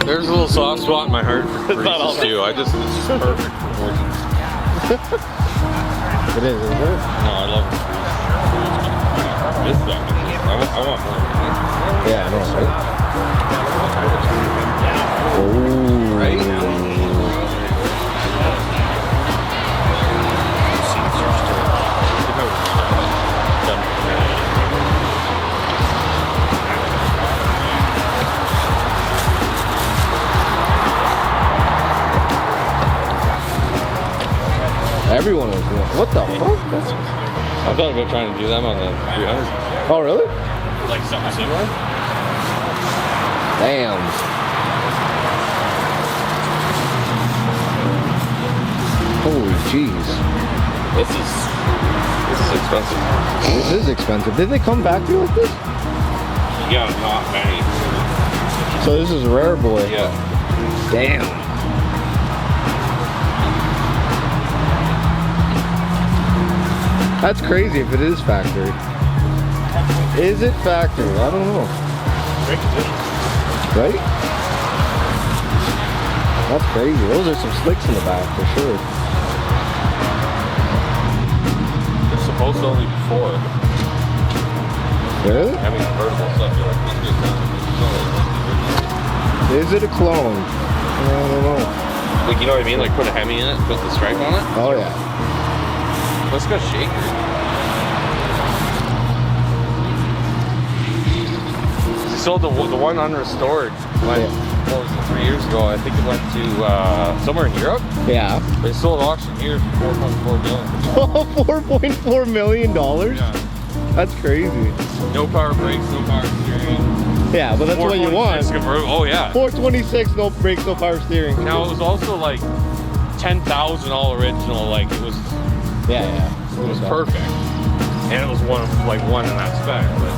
There's a little soft spot in my heart for Reese's too. It's just perfect proportions. It is, isn't it? No, I love it. This stuff. I want more. Yeah, I know, right? Right? Everyone was doing. What the fuck? I thought about trying to do them on the 300. Oh, really? Like something similar? Damn. Holy jeez. This is expensive. This is expensive. Did they come back to you like this? Yeah, not many. So this is a rare boy. Yeah. Damn. That's crazy if it is factory. Is it factory? I don't know. Great condition. Right? That's crazy. Those are some slicks in the back for sure. It's supposed to only be 4. Really? Having convertible stuff, you're like, this Is it a clone? I don't know. like, you know what I mean? Like, put a HEMI in it, put the stripe on it. Oh yeah. Let's go shaker. They sold the one unrestored. What was it, 3 years ago? I think it went to somewhere in Europe. Yeah. They sold auction here for $4.4 million. $4.4 million? Yeah. That's crazy. No power brakes, no power steering. Yeah, but that's what you want. Oh yeah. 426, no brakes, no power steering. Now it was also like 10,000 all original. Like it was. Yeah. It was perfect. And it was one in that spec. But